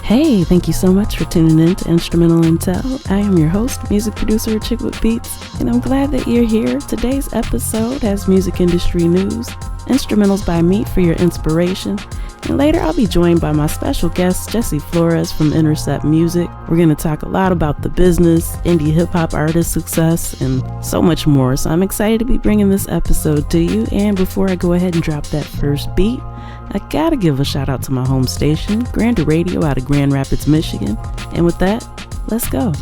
Hey, thank you so much for tuning in to Instrumental Intel. I am your host, music producer Chick with Beats, and I'm glad that you're here. Today's episode has music industry news, instrumentals by me for your inspiration, and later I'll be joined by my special guest, Jesse Flores from Intercept Music. We're going to talk a lot about the business, indie hip-hop artist success, and so much more. So I'm excited to be bringing this episode to you, and before I go ahead and drop that first beat, I gotta give a shout out to my home station, Grander Radio out of Grand Rapids, Michigan. And with that, let's go.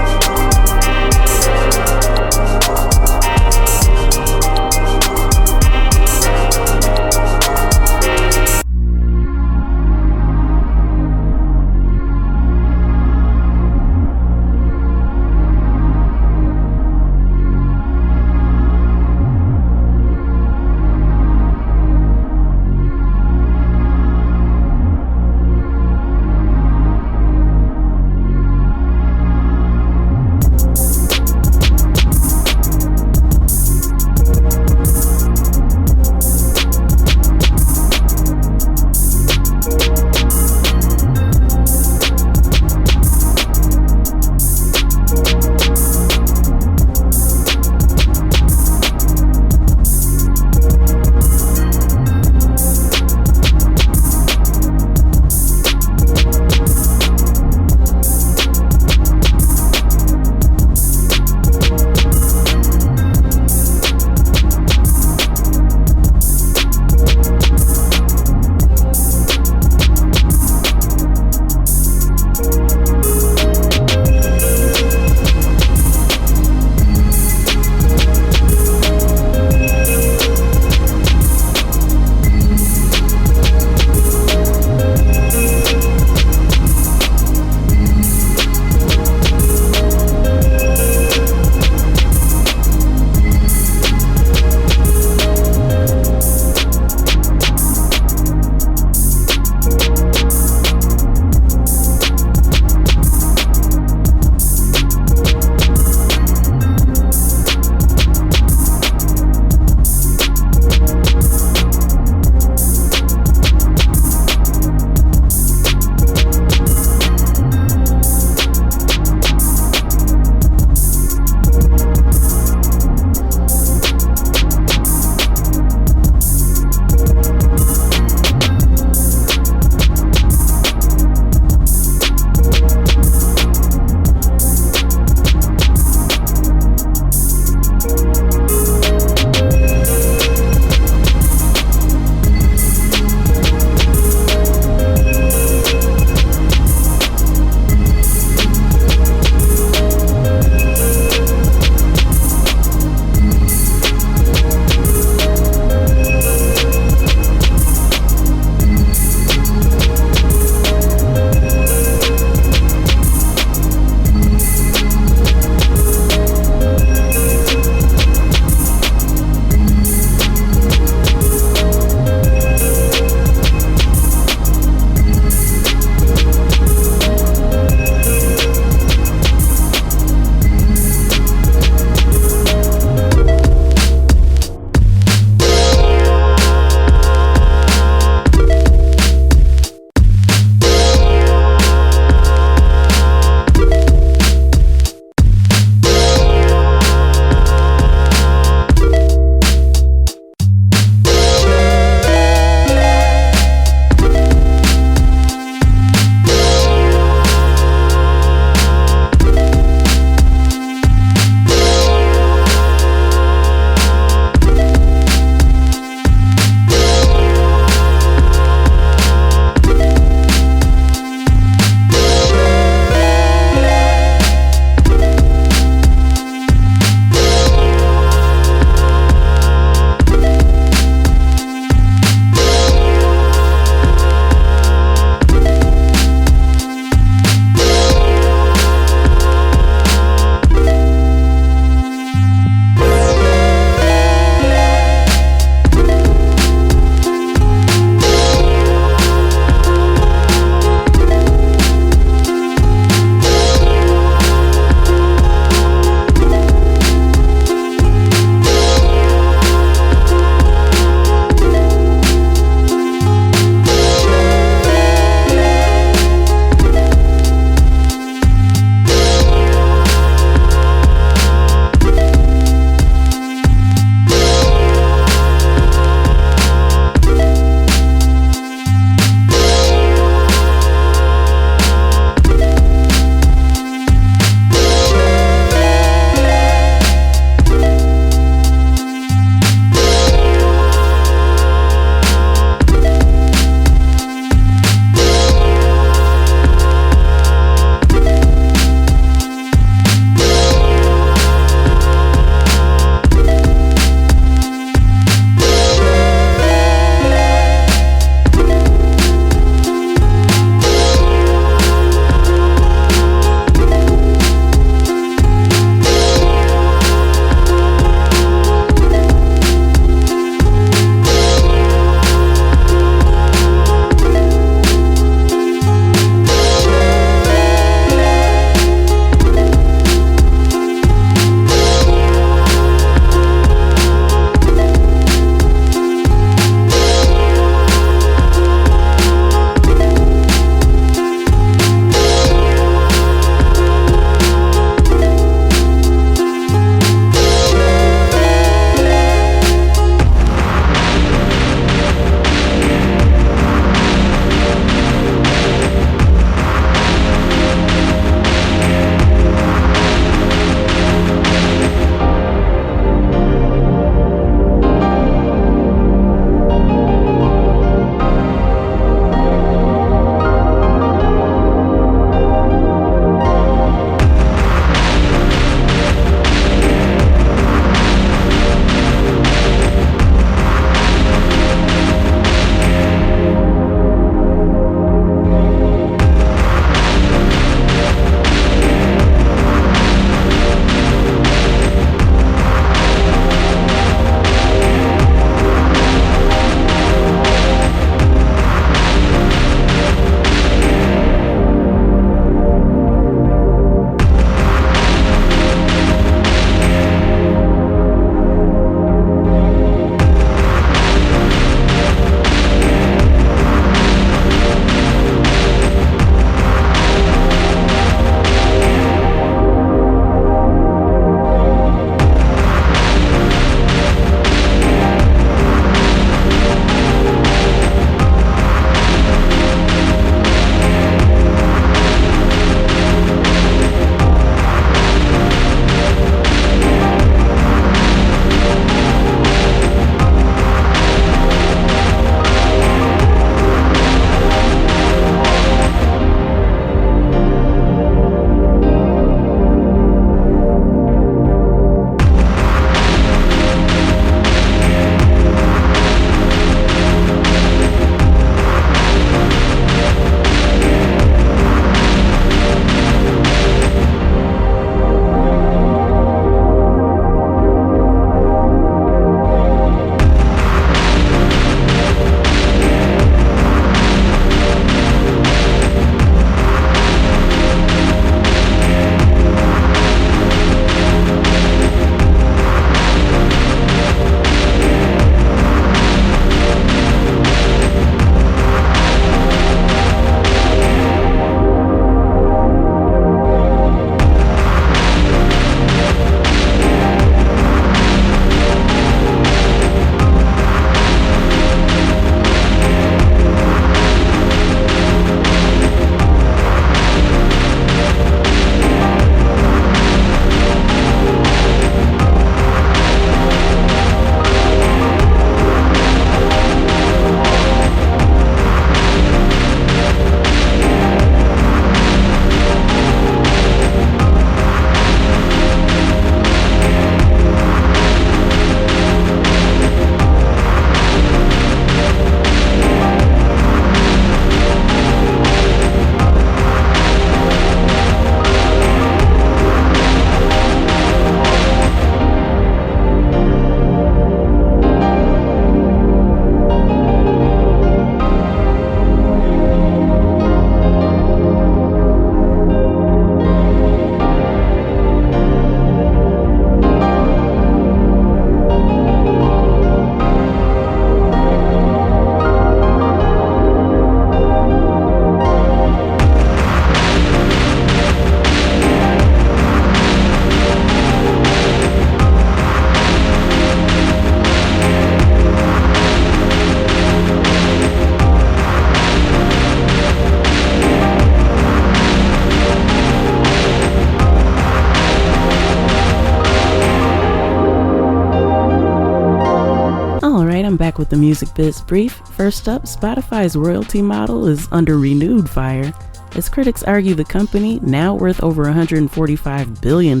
with the Music Biz Brief. First up, Spotify's royalty model is under renewed fire, as critics argue the company, now worth over $145 billion,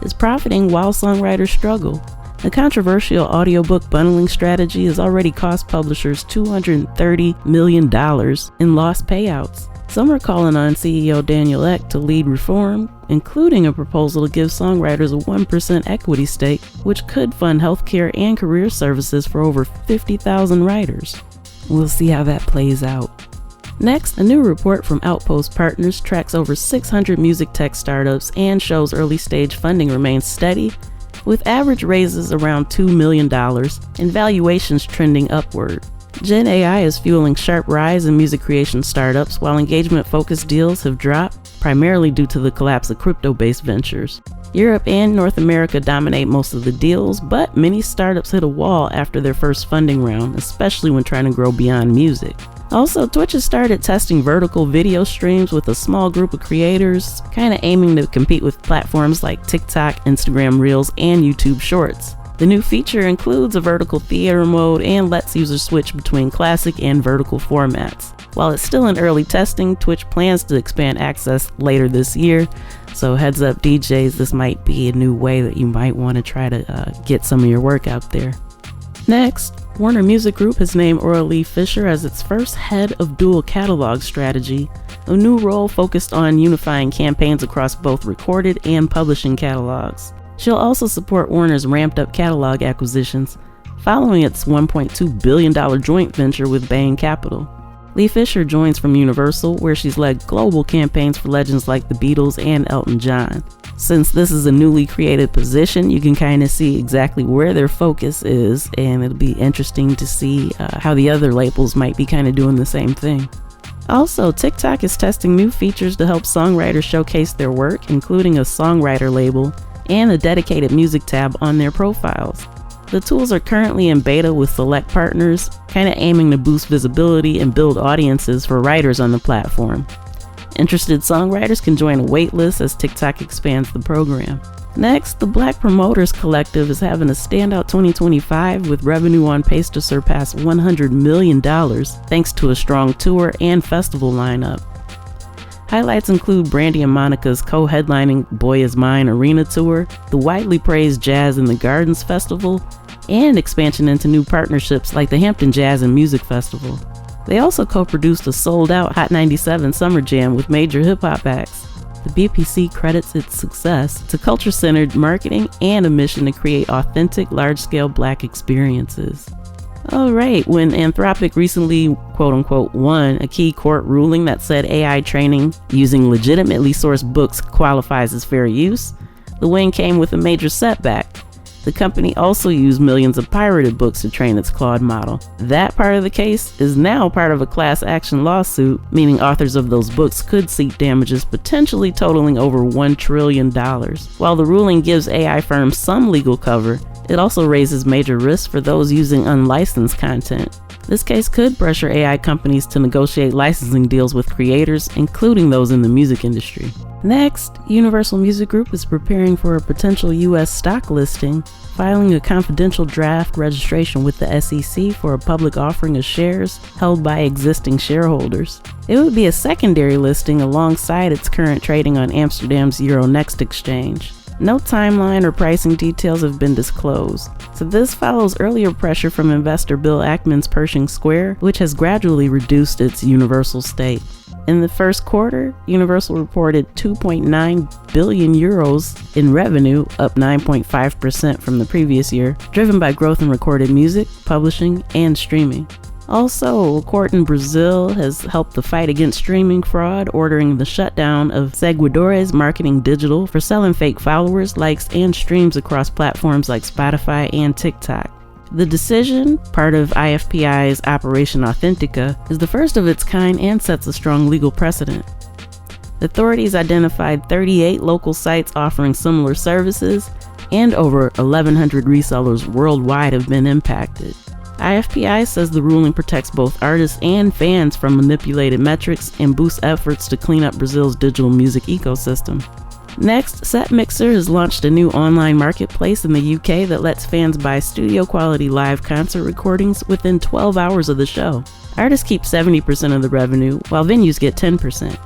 is profiting while songwriters struggle. The controversial audiobook bundling strategy has already cost publishers $230 million in lost payouts. Some are calling on CEO Daniel Ek to lead reform, including a proposal to give songwriters a 1% equity stake, which could fund healthcare and career services for over 50,000 writers. We'll see how that plays out. Next, a new report from Outpost Partners tracks over 600 music tech startups and shows early-stage funding remains steady, with average raises around $2 million and valuations trending upward. Gen AI is fueling sharp rise in music creation startups, while engagement-focused deals have dropped, primarily due to the collapse of crypto-based ventures. Europe and North America dominate most of the deals, but many startups hit a wall after their first funding round, especially when trying to grow beyond music. Also, Twitch has started testing vertical video streams with a small group of creators, kind of aiming to compete with platforms like TikTok, Instagram Reels, and YouTube Shorts. The new feature includes a vertical theater mode and lets users switch between classic and vertical formats. While it's still in early testing, Twitch plans to expand access later this year, so heads up DJs, this might be a new way that you might want to try to get some of your work out there. Next, Warner Music Group has named Aurelie Fisher as its first head of dual catalog strategy, a new role focused on unifying campaigns across both recorded and publishing catalogs. She'll also support Warner's ramped-up catalog acquisitions, following its $1.2 billion joint venture with Bain Capital. Lee Fisher joins from Universal, where she's led global campaigns for legends like the Beatles and Elton John. Since this is a newly created position, you can kind of see exactly where their focus is, and it'll be interesting to see how the other labels might be kind of doing the same thing. Also, TikTok is testing new features to help songwriters showcase their work, including a songwriter label and a dedicated music tab on their profiles. The tools are currently in beta with select partners, kind of aiming to boost visibility and build audiences for writers on the platform. Interested songwriters can join a waitlist as TikTok expands the program. Next, the Black Promoters Collective is having a standout 2025 with revenue on pace to surpass $100 million thanks to a strong tour and festival lineup. Highlights include Brandy and Monica's co-headlining Boy Is Mine Arena Tour, the widely praised Jazz in the Gardens Festival, and expansion into new partnerships like the Hampton Jazz and Music Festival. They also co-produced a sold-out Hot 97 Summer Jam with major hip-hop acts. The BPC credits its success to culture-centered marketing and a mission to create authentic, large-scale Black experiences. Alright, when Anthropic recently quote-unquote won a key court ruling that said AI training using legitimately sourced books qualifies as fair use, the win came with a major setback. The company also used millions of pirated books to train its Claude model. That part of the case is now part of a class action lawsuit, meaning authors of those books could seek damages potentially totaling over $1 trillion. While the ruling gives AI firms some legal cover, it also raises major risks for those using unlicensed content. This case could pressure AI companies to negotiate licensing deals with creators, including those in the music industry. Next, Universal Music Group is preparing for a potential U.S. stock listing, filing a confidential draft registration with the SEC for a public offering of shares held by existing shareholders. It would be a secondary listing alongside its current trading on Amsterdam's Euronext exchange. No timeline or pricing details have been disclosed, so this follows earlier pressure from investor Bill Ackman's Pershing Square, which has gradually reduced its Universal stake. In the first quarter, Universal reported 2.9 billion euros in revenue, up 9.5% from the previous year, driven by growth in recorded music, publishing, and streaming. Also, a court in Brazil has helped the fight against streaming fraud, ordering the shutdown of Seguidores Marketing Digital for selling fake followers, likes, and streams across platforms like Spotify and TikTok. The decision, part of IFPI's Operation Authentica, is the first of its kind and sets a strong legal precedent. Authorities identified 38 local sites offering similar services, and over 1,100 resellers worldwide have been impacted. IFPI says the ruling protects both artists and fans from manipulated metrics and boosts efforts to clean up Brazil's digital music ecosystem. Next, Set Mixer has launched a new online marketplace in the UK that lets fans buy studio-quality live concert recordings within 12 hours of the show. Artists keep 70% of the revenue, while venues get 10%.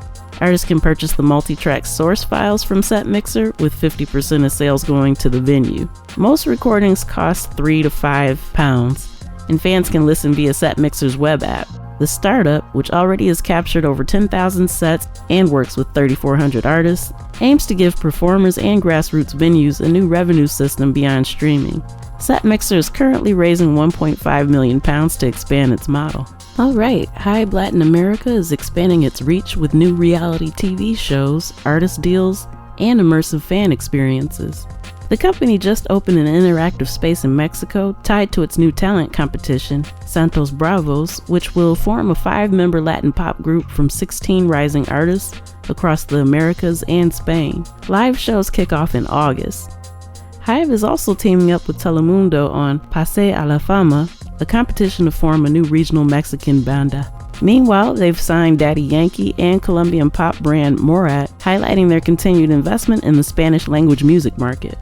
Artists can purchase the multi-track source files from Set Mixer, with 50% of sales going to the venue. Most recordings cost £3 to £5, and fans can listen via Set Mixer's web app. The startup, which already has captured over 10,000 sets and works with 3,400 artists, aims to give performers and grassroots venues a new revenue system beyond streaming. Set Mixer is currently raising £1.5 million to expand its model. Alright, Hybe Latin America is expanding its reach with new reality TV shows, artist deals, and immersive fan experiences. The company just opened an interactive space in Mexico tied to its new talent competition, Santos Bravos, which will form a 5-member Latin pop group from 16 rising artists across the Americas and Spain. Live shows kick off in August. Hybe is also teaming up with Telemundo on Pase a la Fama, a competition to form a new regional Mexican banda. Meanwhile, they've signed Daddy Yankee and Colombian pop brand Morat, highlighting their continued investment in the Spanish language music market.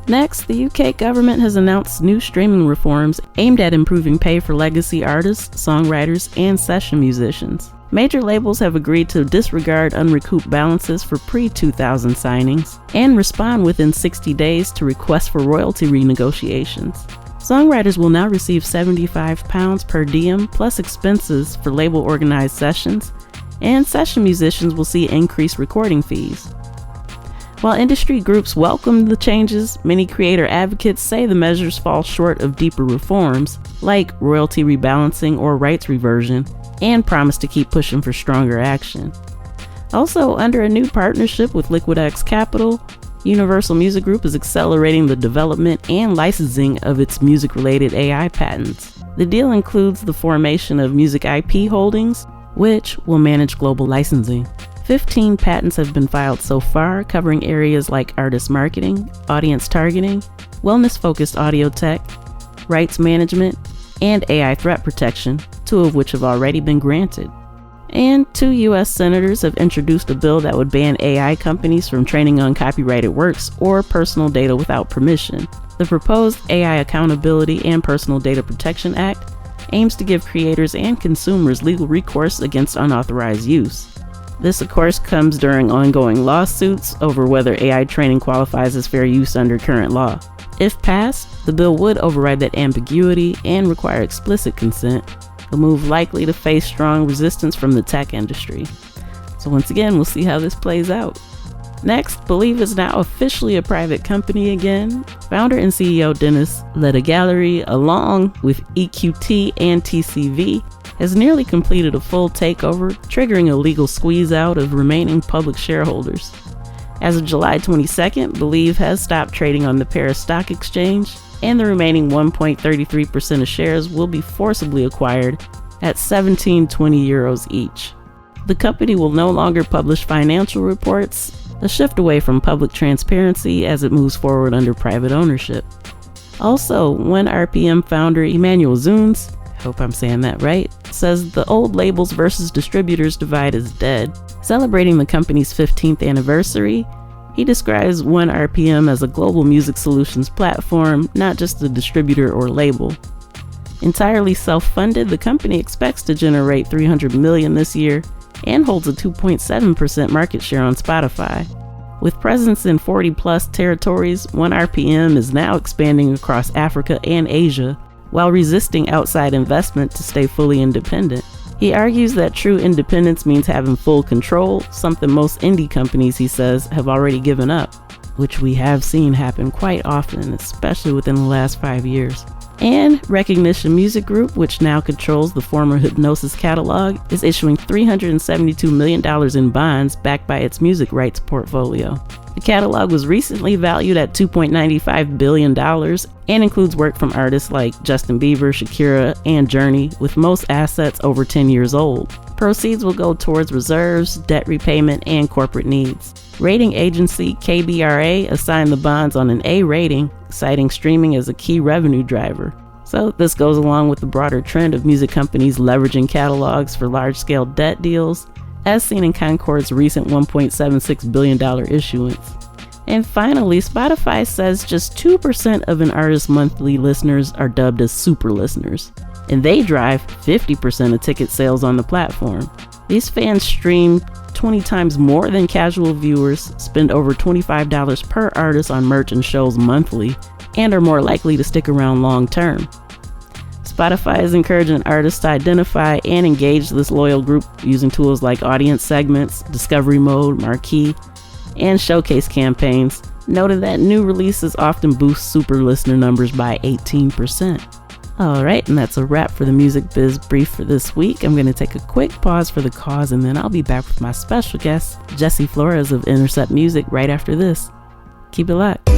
Next, the UK government has announced new streaming reforms aimed at improving pay for legacy artists, songwriters, and session musicians. Major labels have agreed to disregard unrecouped balances for pre-2000 signings and respond within 60 days to requests for royalty renegotiations. Songwriters will now receive £75 per diem plus expenses for label-organized sessions, and session musicians will see increased recording fees. While industry groups welcome the changes, many creator advocates say the measures fall short of deeper reforms, like royalty rebalancing or rights reversion, and promise to keep pushing for stronger action. Also, under a new partnership with LiquidX Capital, Universal Music Group is accelerating the development and licensing of its music-related AI patents. The deal includes the formation of Music IP Holdings, which will manage global licensing. 15 patents have been filed so far, covering areas like artist marketing, audience targeting, wellness-focused audio tech, rights management, and AI threat protection, 2 of which have already been granted. And 2 U.S. senators have introduced a bill that would ban AI companies from training on copyrighted works or personal data without permission. The proposed AI Accountability and Personal Data Protection Act aims to give creators and consumers legal recourse against unauthorized use. This, of course, comes during ongoing lawsuits over whether AI training qualifies as fair use under current law. If passed, the bill would override that ambiguity and require explicit consent, a move likely to face strong resistance from the tech industry. So once again, we'll see how this plays out. Next, Believe is now officially a private company again. Founder and CEO Dennis Ledigallery, along with EQT and TCV, has nearly completed a full takeover, triggering a legal squeeze-out of remaining public shareholders. As of July 22nd, Believe has stopped trading on the Paris Stock Exchange, and the remaining 1.33% of shares will be forcibly acquired at €17.20 each. The company will no longer publish financial reports, a shift away from public transparency as it moves forward under private ownership. Also, 1RPM founder Emmanuel Zunes, hope I'm saying that right, says the old labels versus distributors divide is dead. Celebrating the company's 15th anniversary, he describes 1RPM as a global music solutions platform, not just a distributor or label. Entirely self-funded, the company expects to generate $300 million this year and holds a 2.7% market share on Spotify. With presence in 40-plus territories, 1RPM is now expanding across Africa and Asia, while resisting outside investment to stay fully independent. He argues that true independence means having full control, something most indie companies, he says, have already given up, which we have seen happen quite often, especially within the last 5 years. And Recognition Music Group, which now controls the former Hypnosis catalog, is issuing $372 million in bonds backed by its music rights portfolio. The catalog was recently valued at $2.95 billion and includes work from artists like Justin Bieber, Shakira, and Journey, with most assets over 10 years old. Proceeds will go towards reserves, debt repayment, and corporate needs. Rating agency KBRA assigned the bonds on an A rating, citing streaming as a key revenue driver. So this goes along with the broader trend of music companies leveraging catalogs for large-scale debt deals, as seen in Concord's recent $1.76 billion issuance. And finally, Spotify says just 2% of an artist's monthly listeners are dubbed as super listeners, and they drive 50% of ticket sales on the platform. These fans stream 20 times more than casual viewers, spend over $25 per artist on merch and shows monthly, and are more likely to stick around long term. Spotify is encouraging artists to identify and engage this loyal group using tools like audience segments, discovery mode, marquee, and showcase campaigns, noting that new releases often boost super listener numbers by 18%. Alright, and that's a wrap for the Music Biz Brief for this week. I'm going to take a quick pause for the cause, and then I'll be back with my special guest, Jesse Flores of Intercept Music, right after this. Keep it locked.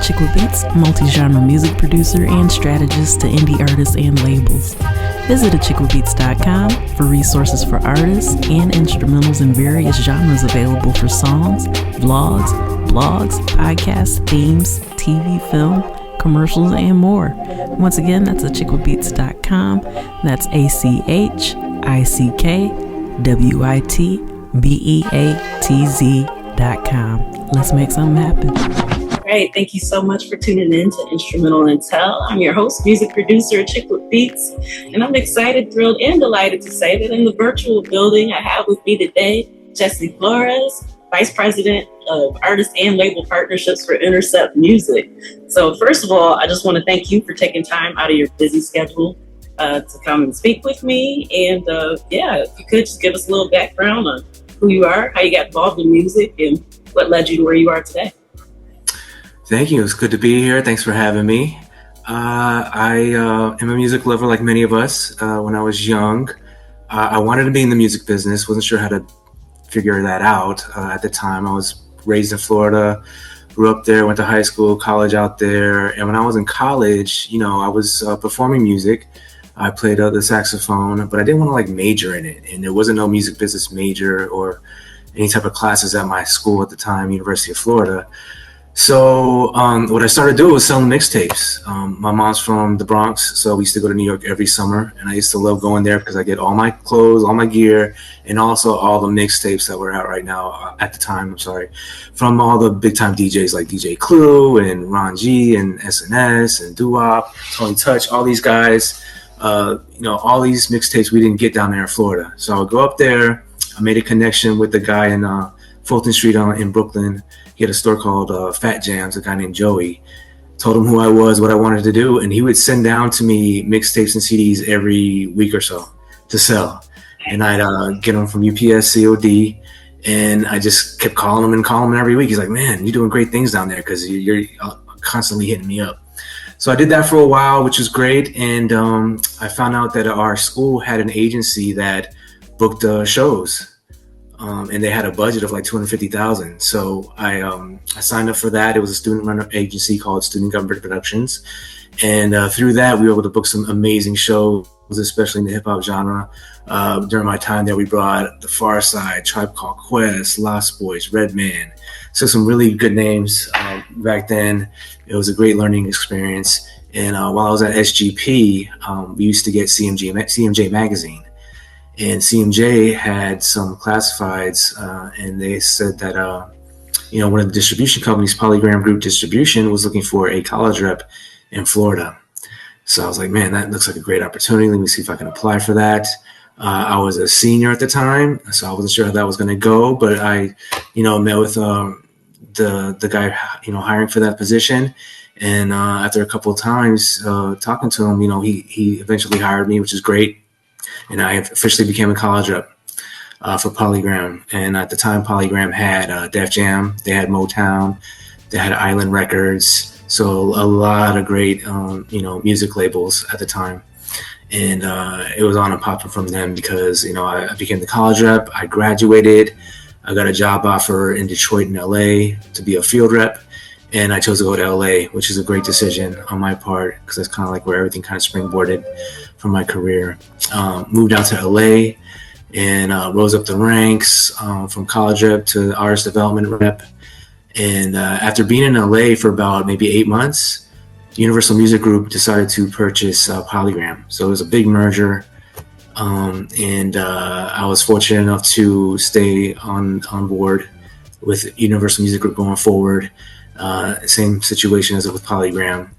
Chick with Beats, multi-genre music producer and strategist to indie artists and labels. Visit achickwithbeats.com for resources for artists and instrumentals in various genres available for songs, vlogs, blogs, podcasts, themes, TV, film, commercials, and more. Once again, that's achickwithbeats.com. That's ACHICKWITHBEATS.com. beatz.com. Let's make something happen. Great. Thank you so much for tuning in to Instrumental Intel. I'm your host, music producer, Chick with Beats, and I'm excited, thrilled, and delighted to say that in the virtual building I have with me today, Jesse Flores, Vice President of Artist and Label Partnerships for Intercept Music. So first of all, I just want to thank you for taking time out of your busy schedule to come and speak with me. And if you could just give us a little background on who you are, how you got involved in music, and what led you to where you are today. Thank you. It's good to be here. Thanks for having me. I am a music lover like many of us. When I was young, I wanted to be in the music business. Wasn't sure how to figure that out at the time. I was raised in Florida, grew up there, went to high school, college out there. And when I was in college, I was performing music. I played the saxophone, but I didn't want to major in it. And there wasn't no music business major or any type of classes at my school at the time, University of Florida. So what I started doing was selling mixtapes. My mom's from the Bronx, so we used to go to New York every summer, and I used to love going there because I get all my clothes, all my gear, and also all the mixtapes that were out right now at the time, from all the big time DJs like DJ Clue and Ron G and SNS and Doo-Wop, Tony Touch, all these guys, all these mixtapes we didn't get down there in Florida. So I would go up there. I made a connection with the guy in Fulton Street in Brooklyn. He had a store called Fat Jams, a guy named Joey. Told him who I was, what I wanted to do, and he would send down to me mixtapes and CDs every week or so to sell. And I'd get them from UPS, COD, and I just kept calling him every week. He's like, man, you're doing great things down there because you're constantly hitting me up. So I did that for a while, which was great, and I found out that our school had an agency that booked shows. And they had a budget of like $250,000. So I signed up for that. It was a student-run agency called Student Government Productions. And through that, we were able to book some amazing shows, especially in the hip-hop genre. During my time there, we brought The Far Side, Tribe Called Quest, Lost Boys, Redman. So some really good names back then. It was a great learning experience. And while I was at SGP, we used to get CMJ magazine. And CMJ had some classifieds, and they said that, one of the distribution companies, Polygram Group Distribution, was looking for a college rep in Florida. So I was like, man, that looks like a great opportunity. Let me see if I can apply for that. I was a senior at the time, so I wasn't sure how that was going to go, but I, met with the guy, hiring for that position. And after a couple of times talking to him, he eventually hired me, which is great. And I officially became a college rep for Polygram. And at the time, Polygram had Def Jam, they had Motown, they had Island Records. So a lot of great, music labels at the time. And it was on and popping from them because, I became the college rep. I graduated. I got a job offer in Detroit and LA to be a field rep. And I chose to go to LA, which is a great decision on my part because that's kind of like where everything kind of springboarded from my career. Moved out to LA and rose up the ranks from college rep to artist development rep. And after being in LA for about maybe 8 months, Universal Music Group decided to purchase Polygram. So it was a big merger. And I was fortunate enough to stay on board with Universal Music Group going forward. Same situation as with Polygram,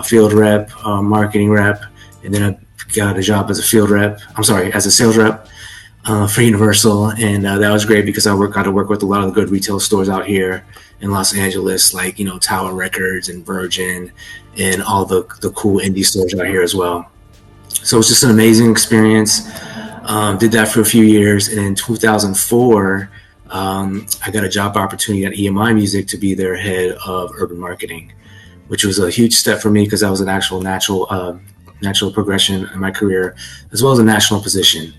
field rep, marketing rep, and then I got a job as a sales rep for Universal, and that was great because I got to work with a lot of the good retail stores out here in Los Angeles, like Tower Records and Virgin, and all the cool indie stores out here as well. So it was just an amazing experience. Did that for a few years, and in 2004. I got a job opportunity at EMI Music to be their head of urban marketing, which was a huge step for me because that was an actual natural progression in my career, as well as a national position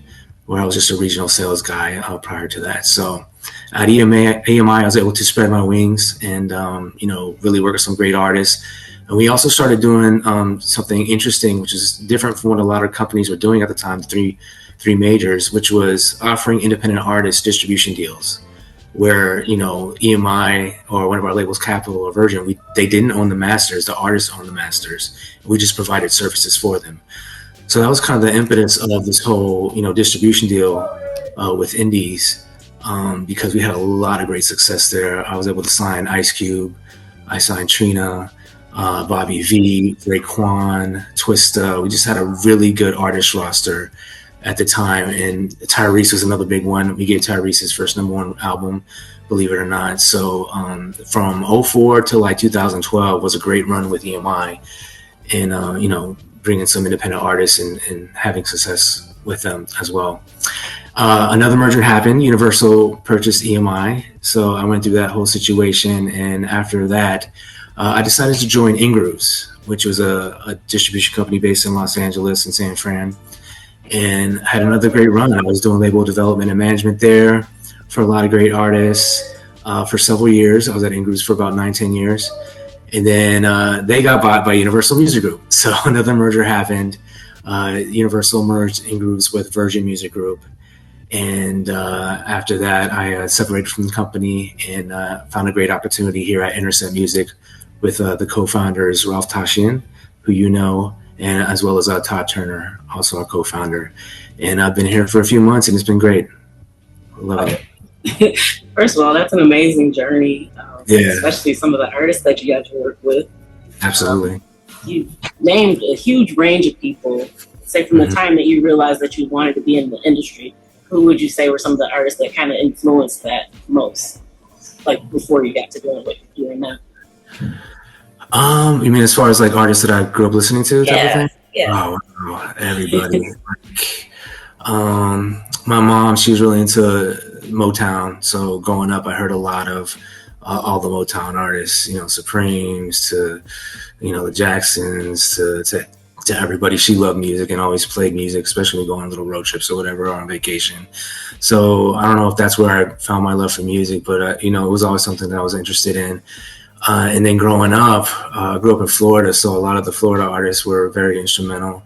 where I was just a regional sales guy prior to that. So at EMI, I was able to spread my wings and, really work with some great artists. And we also started doing something interesting, which is different from what a lot of companies were doing at the time, the three majors, which was offering independent artists distribution deals where, EMI or one of our labels, Capitol or Virgin, they didn't own the masters, the artists owned the masters. We just provided services for them. So that was kind of the impetus of this whole, distribution deal with indies. because we had a lot of great success there. I was able to sign Ice Cube, I signed Trina, Bobby V, Raekwon, Twista. We just had a really good artist roster at the time, and Tyrese was another big one. We gave Tyrese his first #1 album, believe it or not. So from '04 to like 2012 was a great run with EMI, and bringing some independent artists and having success with them as well. Another merger happened. Universal purchased EMI, so I went through that whole situation, and after that, I decided to join Ingrooves, which was a distribution company based in Los Angeles and San Fran, and had another great run. I was doing label development and management there for a lot of great artists for several years. I was at Ingrooves for about 9-10 years. And then they got bought by Universal Music Group. So another merger happened. Universal merged Ingrooves with Virgin Music Group. And after that, I separated from the company and found a great opportunity here at Intercept Music with the co-founders, Ralph Tashian, who you know, and as well as Todd Turner, also our co-founder. And I've been here for a few months, and it's been great. Love it. First of all, that's an amazing journey, yeah. Especially some of the artists that you got to work with. Absolutely. You've named a huge range of people. Say from the time that you realized that you wanted to be in the industry, who would you say were some of the artists that kind of influenced that most, like before you got to doing what you're doing now? You mean as far as like artists that I grew up listening to? Type of thing? Yeah. Oh, everybody. My mom, she was really into Motown. So growing up, I heard a lot of all the Motown artists, Supremes to, the Jacksons to everybody. She loved music and always played music, especially going on little road trips or whatever, or on vacation. So I don't know if that's where I found my love for music, but, it was always something that I was interested in. And then growing up, I grew up in Florida. So a lot of the Florida artists were very instrumental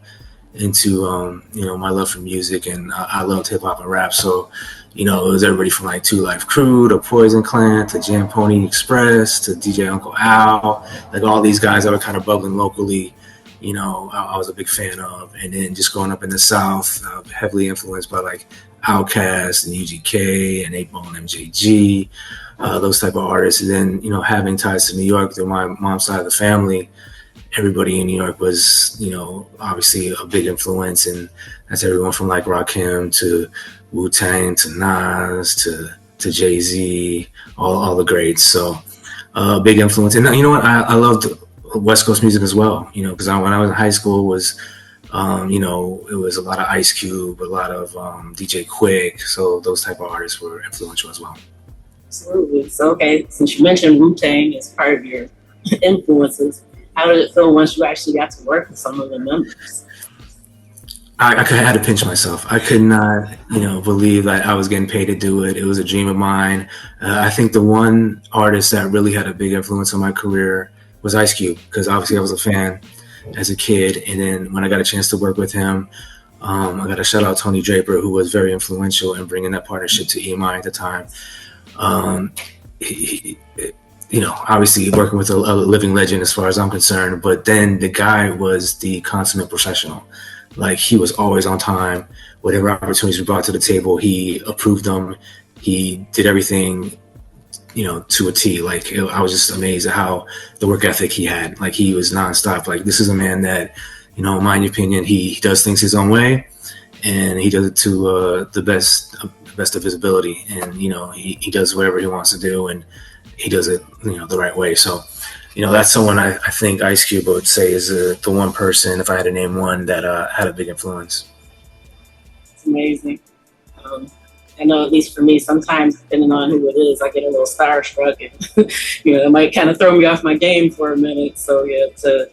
into, my love for music, and I loved hip hop and rap. So, it was everybody from like 2 Live Crew to Poison Clan to Jam Pony Express to DJ Uncle Al, like all these guys that were kind of bubbling locally, I was a big fan of. And then just growing up in the South, heavily influenced by like Outkast and UGK and 8 Ball and MJG, those type of artists. And then, having ties to New York through my mom's side of the family, everybody in New York was, obviously a big influence. And that's everyone from like Rakim to Wu-Tang to Nas to Jay-Z, all the greats. So big influence. And you know what? I loved West Coast music as well, because when I was in high school was, it was a lot of Ice Cube, a lot of DJ Quick. So those type of artists were influential as well. Absolutely. So, okay, since you mentioned Wu-Tang as part of your influences, how did it feel once you actually got to work with some of the members? I had to pinch myself. I could not, believe that I was getting paid to do it. It was a dream of mine. I think the one artist that really had a big influence on my career was Ice Cube, because obviously I was a fan as a kid. And then when I got a chance to work with him, I got to shout out Tony Draper, who was very influential in bringing that partnership to EMI at the time. Obviously working with a living legend as far as I'm concerned, but then the guy was the consummate professional. Like, he was always on time. Whatever opportunities we brought to the table, he approved them. He did everything, to a T. Like, I was just amazed at how the work ethic he had. Like, he was nonstop. Like, this is a man that, in my opinion, he does things his own way, and he does it to the best of his ability. And, he does whatever he wants to do, and he does it, the right way. So, that's someone I think Ice Cube would say is the one person, if I had to name one, that had a big influence. It's amazing. I know, at least for me, sometimes depending on who it is, I get a little starstruck, and it might kind of throw me off my game for a minute. So to,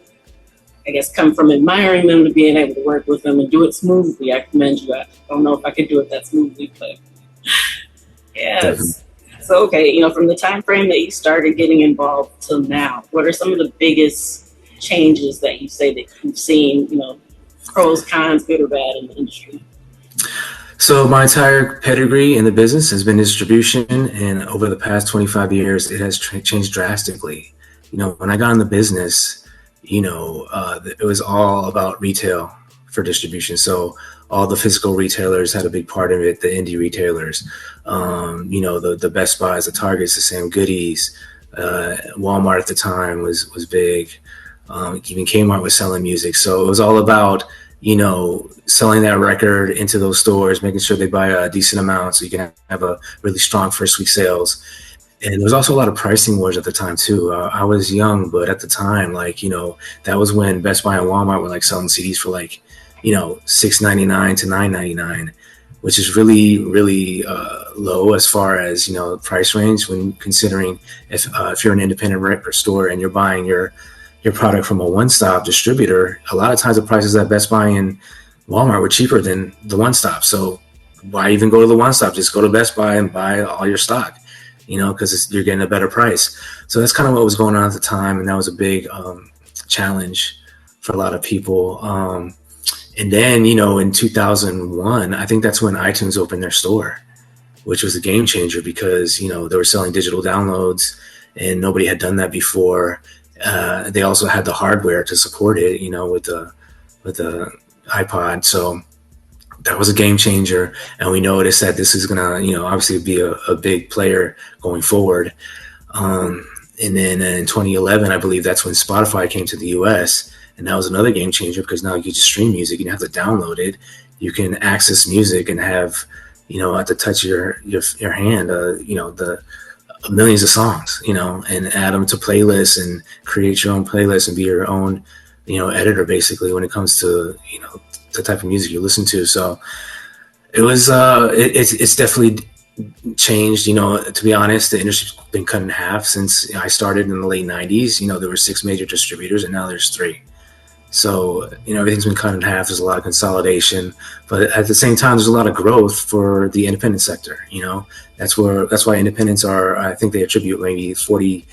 I guess, come from admiring them to being able to work with them and do it smoothly, I commend you. I don't know if I could do it that smoothly, but yes. Definitely. So, okay, from the time frame that you started getting involved till now, what are some of the biggest changes that you say that you've seen, pros, cons, good or bad in the industry? So my entire pedigree in the business has been distribution, and over the past 25 years, it has changed drastically. When I got in the business, it was all about retail for distribution. So all the physical retailers had a big part of it, the indie retailers, the Best Buys, the Targets, the Sam Goodies, Walmart at the time was big. Even Kmart was selling music. So it was all about, selling that record into those stores, making sure they buy a decent amount so you can have a really strong first week sales. And there was also a lot of pricing wars at the time too. I was young, but at the time, that was when Best Buy and Walmart were selling CDs for $6.99 to $9.99, which is really, really low as far as price range when considering if you're an independent record store and you're buying your product from a one-stop distributor. A lot of times the prices at Best Buy and Walmart were cheaper than the one-stop. So why even go to the one-stop? Just go to Best Buy and buy all your stock, because you're getting a better price. So that's kind of what was going on at the time, and that was a big challenge for a lot of people. And then, in 2001, I think that's when iTunes opened their store, which was a game changer because, they were selling digital downloads and nobody had done that before. They also had the hardware to support it, with the iPod. So that was a game changer. And we noticed that this is going to, obviously be a big player going forward. And then in 2011, I believe that's when Spotify came to the US. And that was another game changer because now you can just stream music. You don't have to download it. You can access music and have, at the touch of your hand, the millions of songs, and add them to playlists and create your own playlist and be your own, editor basically when it comes to, the type of music you listen to. So it was, it's definitely changed, to be honest. The industry's been cut in half since I started in the late 90s. There were 6 major distributors and now there's 3. So, everything's been cut in half. There's a lot of consolidation, but at the same time, there's a lot of growth for the independent sector. That's why independents I think they attribute maybe 48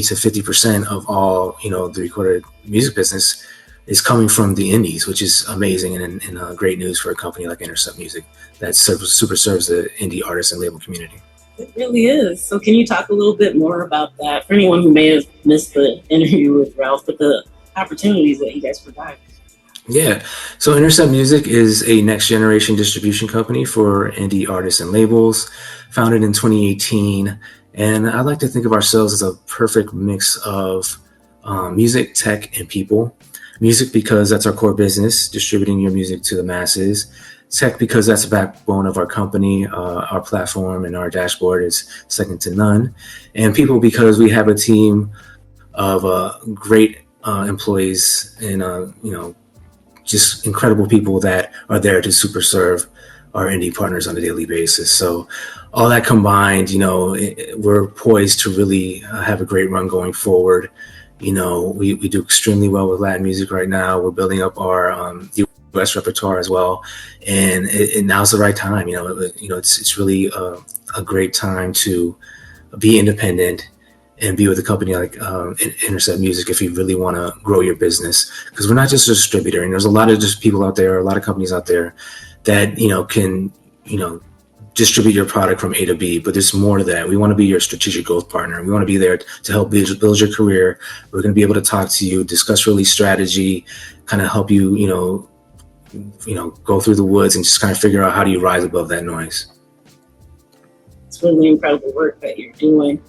to 50% of all, the recorded music business is coming from the indies, which is amazing and great news for a company like Intercept Music that super serves the indie artist and label community. It really is. So can you talk a little bit more about that for anyone who may have missed the interview with Ralph, but the opportunities that you guys provide? Yeah. So Intercept Music is a next generation distribution company for indie artists and labels, founded in 2018. And I like to think of ourselves as a perfect mix of music, tech, and people. Music because that's our core business, distributing your music to the masses. Tech because that's the backbone of our company. Our platform and our dashboard is second to none. And people because we have a team of great employees and just incredible people that are there to super serve our indie partners on a daily basis. So all that combined, we're poised to really have a great run going forward. We do extremely well with Latin music right now. We're building up our US repertoire as well, and now's the right time. It's really a great time to be independent and be with a company like Intercept Music if you really want to grow your business. Because we're not just a distributor, and there's a lot of just people out there, a lot of companies out there that can distribute your product from A to B. But there's more to that. We want to be your strategic growth partner. We want to be there to help build your career. We're going to be able to talk to you, discuss release strategy, kind of help you, go through the woods and just kind of figure out how do you rise above that noise. It's really incredible work that you're doing.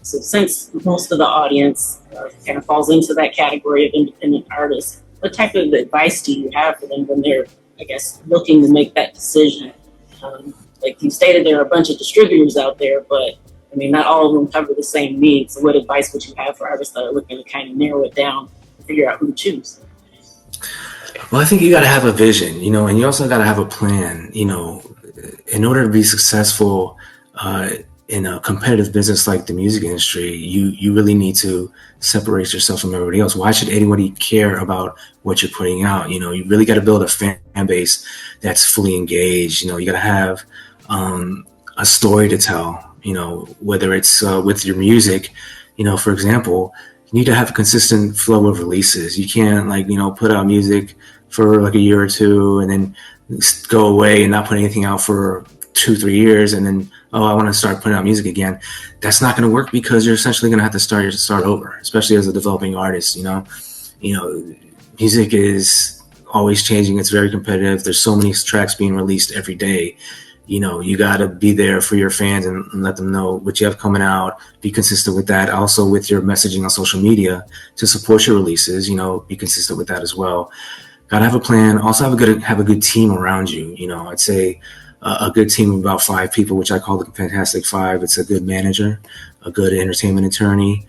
So since most of the audience kind of falls into that category of independent artists, what type of advice do you have for them when they're, I guess, looking to make that decision? Like you stated, there are a bunch of distributors out there, but not all of them cover the same needs. So what advice would you have for artists that are looking to kind of narrow it down and figure out who to choose? Well, I think you got to have a vision, and you also got to have a plan, in order to be successful in a competitive business like the music industry. You really need to separate yourself from everybody else. Why should anybody care about what you're putting out? You really got to build a fan base that's fully engaged. You got to have a story to tell, whether it's with your music, for example, you need to have a consistent flow of releases. You can't put out music for like a year or two and then go away and not put anything out for 2-3 years and then, I want to start putting out music again. That's not going to work because you're essentially going to have to start over, especially as a developing artist. Music is always changing. It's very competitive. There's so many tracks being released every day. You got to be there for your fans and let them know what you have coming out. Be consistent with that. Also with your messaging on social media to support your releases, be consistent with that as well. Got to have a plan. Also have a good team around you. I'd say a good team of about 5 people, which I call the Fantastic Five. It's a good manager, a good entertainment attorney,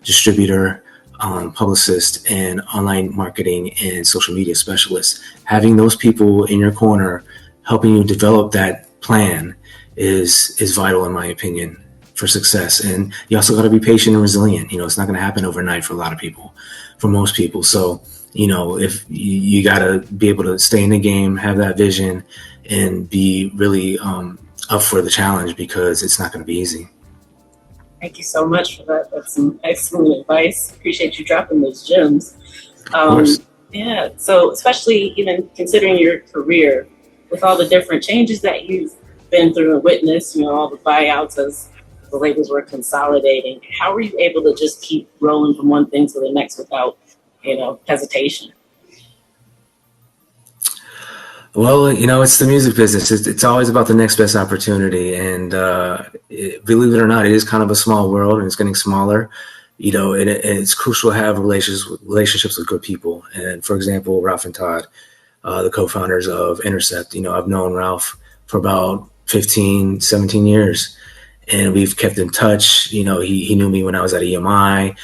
distributor, publicist, and online marketing and social media specialist. Having those people in your corner helping you develop that plan is vital, in my opinion, for success. And you also got to be patient and resilient. It's not going to happen overnight for a lot of people, for most people. So, if you got to be able to stay in the game, have that vision, and be really up for the challenge, because it's not going to be easy. Thank you so much for that. That's some excellent advice. Appreciate you dropping those gems. Yeah. So especially even considering your career, with all the different changes that you've been through and witnessed, all the buyouts as the labels were consolidating, how were you able to just keep rolling from one thing to the next without, hesitation? Well, it's the music business. It's always about the next best opportunity. And believe it or not, it is kind of a small world, and it's getting smaller. And it's crucial to have relationships with good people. And for example, Ralph and Todd, the co-founders of Intercept, I've known Ralph for about 15, 17 years, and we've kept in touch. He knew me when I was at EMI,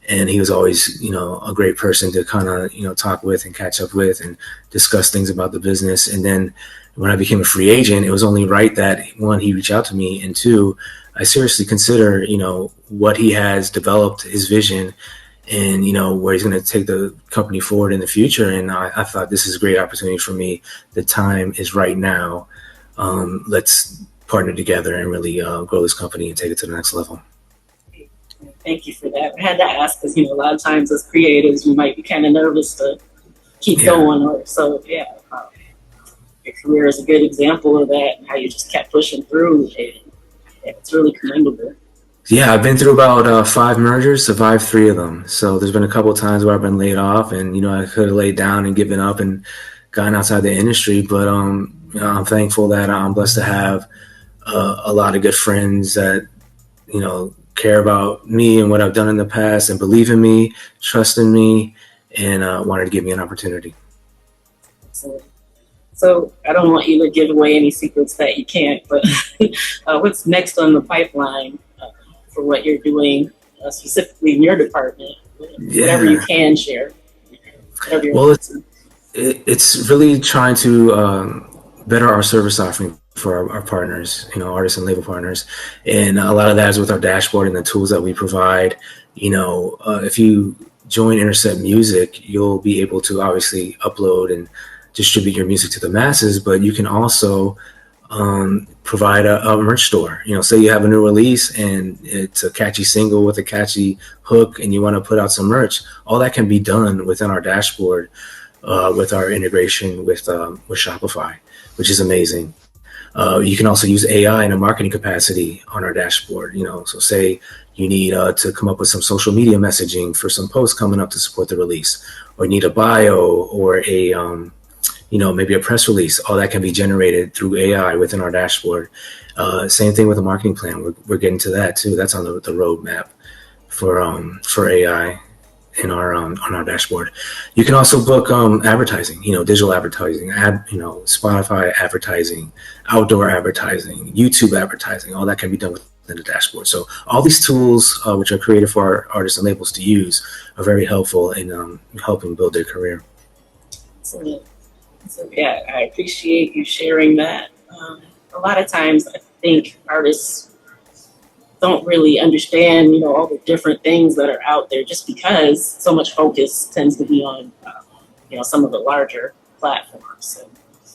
and he was always, a great person to kind of, talk with and catch up with and discuss things about the business. And then when I became a free agent, it was only right that, one, he reached out to me, and two, I seriously consider, what he has developed, his vision, and, where he's going to take the company forward in the future. And I thought, this is a great opportunity for me. The time is right now. Let's partner together and really grow this company and take it to the next level. Thank you for that. I had to ask because, a lot of times as creatives, we might be kind of nervous to keep going. Your career is a good example of that, and how you just kept pushing through. And it's really commendable. Yeah, I've been through about 5 mergers, survived 3 of them. So there's been a couple of times where I've been laid off, and, I could have laid down and given up and gotten outside the industry. But I'm thankful that I'm blessed to have a lot of good friends that, care about me and what I've done in the past, and believe in me, trust in me, and wanted to give me an opportunity. So I don't want you to give away any secrets that you can't, but what's next on the pipeline for what you're doing specifically in your department? Whatever you can share. Well, it's really trying to better our service offering for our partners, artists and label partners. And a lot of that is with our dashboard and the tools that we provide. If you join Intercept Music, you'll be able to obviously upload and distribute your music to the masses, but you can also provide a merch store. Say you have a new release and it's a catchy single with a catchy hook, and you want to put out some merch. All that can be done within our dashboard with our integration with Shopify, which is amazing. You can also use AI in a marketing capacity on our dashboard. So say you need to come up with some social media messaging for some posts coming up to support the release, or you need a bio or a maybe a press release. All that can be generated through AI within our dashboard. Same thing with a marketing plan. We're getting to that too. That's on the roadmap for AI in on our dashboard. You can also book advertising, digital advertising, Spotify advertising, outdoor advertising, YouTube advertising. All that can be done within the dashboard. So all these tools, which are created for our artists and labels to use, are very helpful in helping build their career. So I appreciate you sharing that. A lot of times I think artists don't really understand, all the different things that are out there, just because so much focus tends to be on, some of the larger platforms. So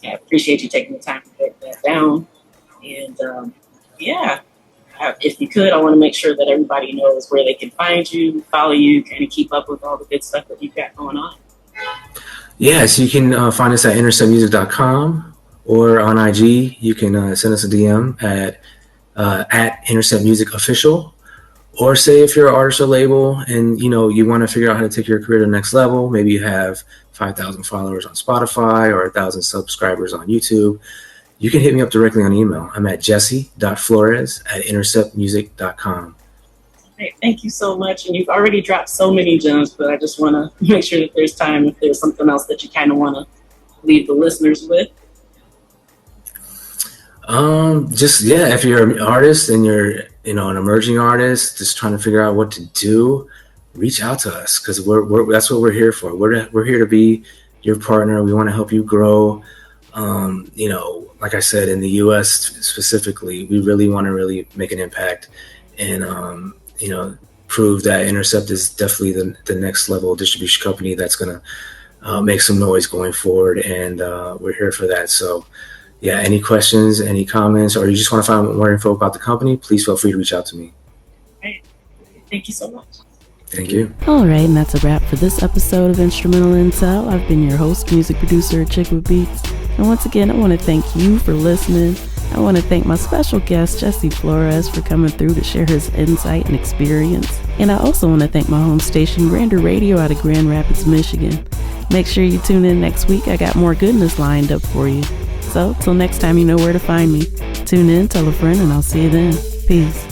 I appreciate you taking the time to break that down. And if you could, I want to make sure that everybody knows where they can find you, follow you, kind of keep up with all the good stuff that you've got going on. Yes, you can find us at interceptmusic.com, or on IG. You can send us a DM at Intercept Music Official, Or say if you're an artist or label and, you want to figure out how to take your career to the next level, maybe you have 5,000 followers on Spotify or 1,000 subscribers on YouTube, you can hit me up directly on email. I'm at jesse.flores@interceptmusic.com. Great. Thank you so much. And you've already dropped so many gems, but I just want to make sure that there's time if there's something else that you kind of want to leave the listeners with. If you're an artist and you're, an emerging artist, just trying to figure out what to do, reach out to us because that's what we're here for. We're here to be your partner. We want to help you grow. Like I said, in the U.S. specifically, we really want to really make an impact and, prove that Intercept is definitely the next level distribution company that's going to make some noise going forward. And we're here for that. So, yeah, any questions, any comments, or you just want to find more info about the company, please feel free to reach out to me. Right. Thank you so much. Thank you. All right, and that's a wrap for this episode of Instrumental Intel. I've been your host, music producer, Chick with Beats. And once again, I want to thank you for listening. I want to thank my special guest, Jesse Flores, for coming through to share his insight and experience. And I also want to thank my home station, Grander Radio out of Grand Rapids, Michigan. Make sure you tune in next week. I got more goodness lined up for you. So, till next time, you know where to find me. Tune in, tell a friend, and I'll see you then. Peace.